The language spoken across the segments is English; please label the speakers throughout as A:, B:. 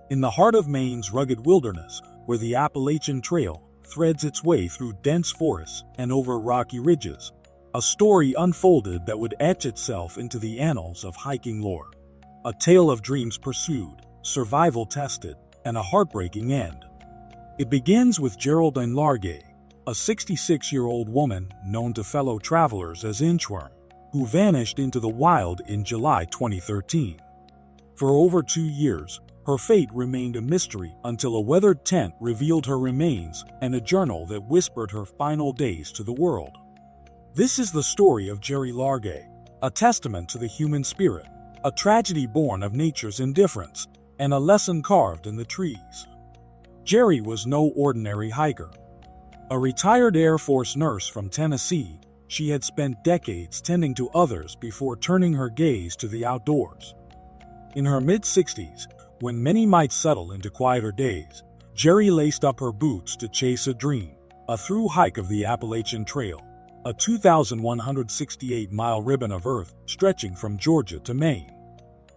A: In the heart of Maine's rugged wilderness, where the Appalachian Trail threads its way through dense forests and over rocky ridges, a story unfolded that would etch itself into the annals of hiking lore. A tale of dreams pursued, survival tested, and a heartbreaking end. It begins with Geraldine Largay, a 66-year-old woman known to fellow travelers as Inchworm, who vanished into the wild in July 2013. For over 2 years, her fate remained a mystery until a weathered tent revealed her remains and a journal that whispered her final days to the world. This is the story of Geraldine Largay, a testament to the human spirit, a tragedy born of nature's indifference, and a lesson carved in the trees. Jerry was no ordinary hiker. A retired Air Force nurse from Tennessee, she had spent decades tending to others before turning her gaze to the outdoors. In her mid-60s, when many might settle into quieter days, Jerry laced up her boots to chase a dream, a through-hike of the Appalachian Trail, a 2,168-mile ribbon of earth stretching from Georgia to Maine.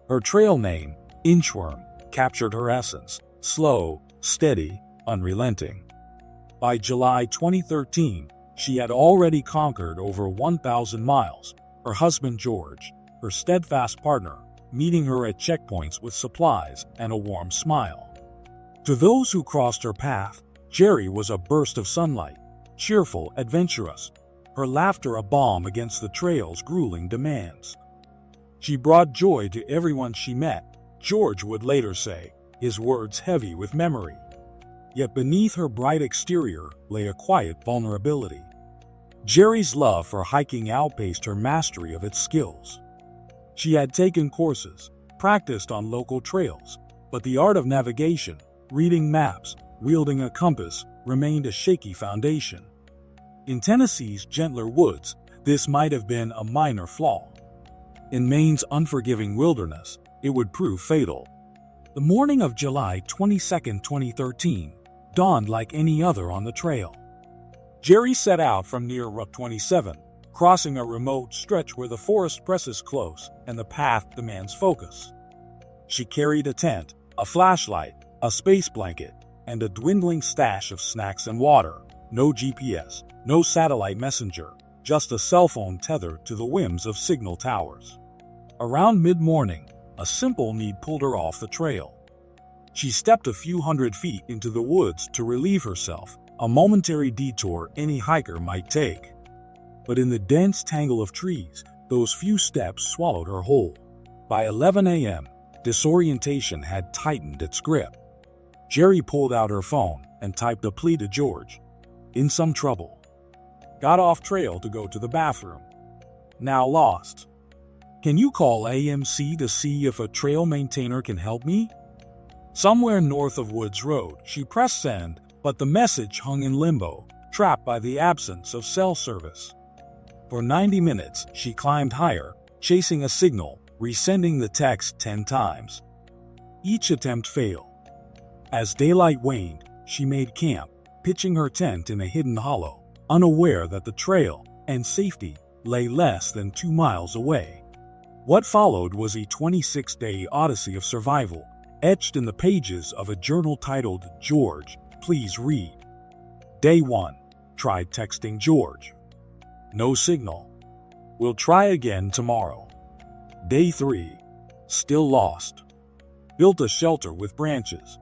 A: Her trail name, Inchworm, captured her essence: slow, steady, unrelenting. By July 2013, she had already conquered over 1,000 miles, her husband George, her steadfast partner, meeting her at checkpoints with supplies and a warm smile. To those who crossed her path, Jerry was a burst of sunlight, cheerful, adventurous, her laughter a balm against the trail's grueling demands. She brought joy to everyone she met, George would later say, his words heavy with memory. Yet beneath her bright exterior lay a quiet vulnerability. Jerry's love for hiking outpaced her mastery of its skills. She had taken courses, practiced on local trails, but the art of navigation, reading maps, wielding a compass, remained a shaky foundation. In Tennessee's gentler woods, this might have been a minor flaw. In Maine's unforgiving wilderness, it would prove fatal. The morning of July 22, 2013, dawned like any other on the trail. Jerry set out from near Route 27, crossing a remote stretch where the forest presses close and the path demands focus. She carried a tent, a flashlight, a space blanket, and a dwindling stash of snacks and water. No GPS, no satellite messenger, just a cell phone tethered to the whims of signal towers. Around mid-morning, a simple need pulled her off the trail. She stepped a few hundred feet into the woods to relieve herself, a momentary detour any hiker might take. But in the dense tangle of trees, those few steps swallowed her whole. By 11 a.m., disorientation had tightened its grip. Jerry pulled out her phone and typed a plea to George. In some trouble. Got off trail to go to the bathroom. Now lost. Can you call AMC to see if a trail maintainer can help me? Somewhere north of Woods Road, she pressed send, but the message hung in limbo, trapped by the absence of cell service. For 90 minutes, she climbed higher, chasing a signal, resending the text 10 times. Each attempt failed. As daylight waned, she made camp, pitching her tent in a hidden hollow, unaware that the trail and safety lay less than 2 miles away. What followed was a 26-day odyssey of survival, etched in the pages of a journal titled, "George, Please Read." Day 1. Tried texting George. No signal. We'll try again tomorrow. Day 3. Still lost. Built a shelter with branches.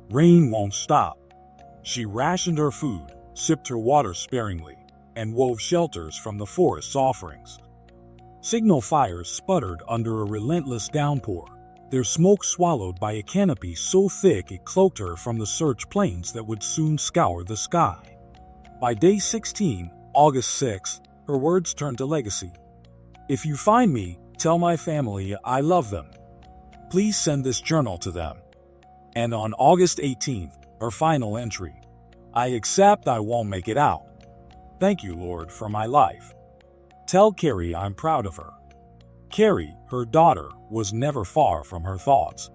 A: Rain won't stop. She rationed her food, sipped her water sparingly, and wove shelters from the forest's offerings. Signal fires sputtered under a relentless downpour, their smoke swallowed by a canopy so thick it cloaked her from the search planes that would soon scour the sky. By day 16, August 6, her words turned to legacy. If you find me, tell my family I love them. Please send this journal to them. And on August 18th, her final entry. I accept I won't make it out. Thank you, Lord, for my life. Tell Carrie I'm proud of her. Carrie, her daughter, was never far from her thoughts.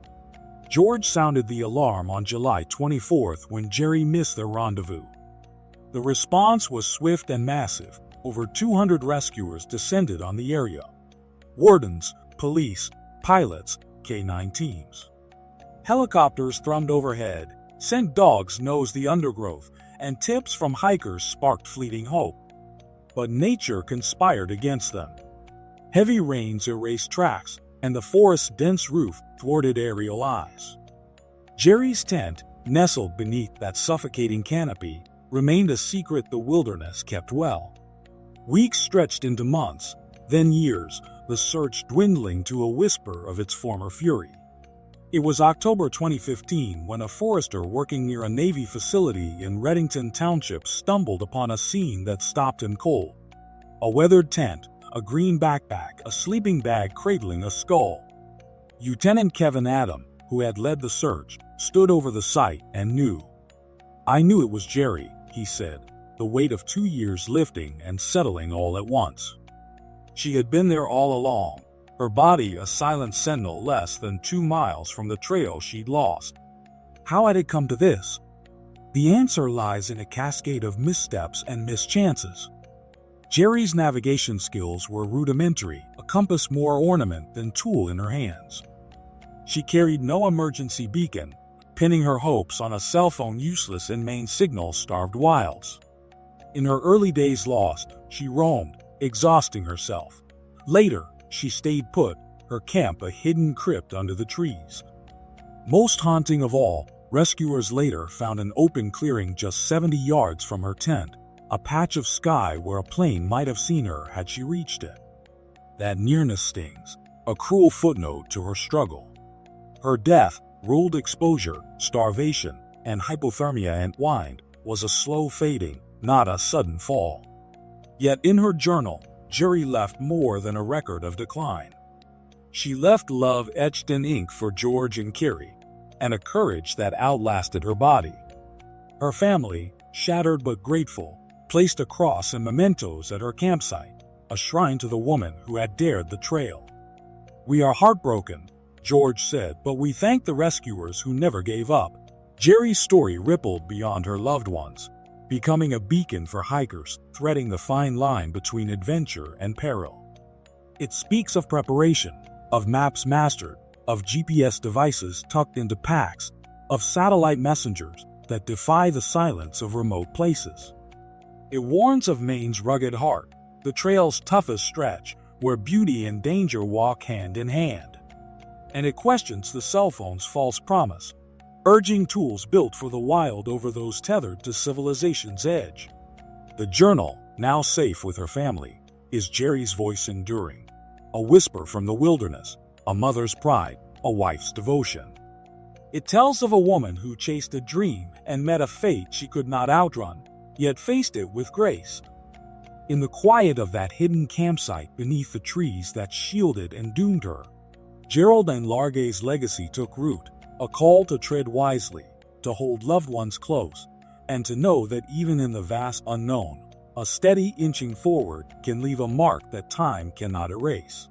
A: George sounded the alarm on July 24th when Jerry missed their rendezvous. The response was swift and massive. Over 200 rescuers descended on the area. Wardens, police, pilots, K-9 teams. Helicopters thrummed overhead, scent dogs nosed the undergrowth, and tips from hikers sparked fleeting hope. But nature conspired against them. Heavy rains erased tracks, and the forest's dense roof thwarted aerial eyes. Jerry's tent, nestled beneath that suffocating canopy, remained a secret the wilderness kept well. Weeks stretched into months, then years, the search dwindling to a whisper of its former fury. It was October 2015 when a forester working near a Navy facility in Reddington Township stumbled upon a scene that stopped him cold. A weathered tent, a green backpack, a sleeping bag cradling a skull. Lieutenant Kevin Adam, who had led the search, stood over the site and knew. "I knew it was Jerry," he said, the weight of 2 years lifting and settling all at once. She had been there all along, her body a silent sentinel less than 2 miles from the trail she'd lost. How had it come to this? The answer lies in a cascade of missteps and mischances. Jerry's navigation skills were rudimentary, a compass more ornament than tool in her hands. She carried no emergency beacon, pinning her hopes on a cell phone useless in Maine signal-starved wilds. In her early days lost, she roamed, exhausting herself. Later, she stayed put, her camp a hidden crypt under the trees. Most haunting of all, rescuers later found an open clearing just 70 yards from her tent, a patch of sky where a plane might have seen her had she reached it. That nearness stings, a cruel footnote to her struggle. Her death, ruled exposure, starvation, and hypothermia entwined, was a slow fading, not a sudden fall. Yet in her journal, Jerry left more than a record of decline. She left love etched in ink for George and Carrie, and a courage that outlasted her body. Her family, shattered but grateful, placed a cross and mementos at her campsite, a shrine to the woman who had dared the trail. "We are heartbroken," George said, "but we thank the rescuers who never gave up." Jerry's story rippled beyond her loved ones, becoming a beacon for hikers threading the fine line between adventure and peril. It speaks of preparation, of maps mastered, of GPS devices tucked into packs, of satellite messengers that defy the silence of remote places. It warns of Maine's rugged heart, the trail's toughest stretch, where beauty and danger walk hand in hand. And it questions the cell phone's false promise, urging tools built for the wild over those tethered to civilization's edge. The journal, now safe with her family, is Jerry's voice enduring, a whisper from the wilderness, a mother's pride, a wife's devotion. It tells of a woman who chased a dream and met a fate she could not outrun, yet faced it with grace. In the quiet of that hidden campsite beneath the trees that shielded and doomed her, Geraldine Largay's legacy took root, a call to tread wisely, to hold loved ones close, and to know that even in the vast unknown, a steady inching forward can leave a mark that time cannot erase.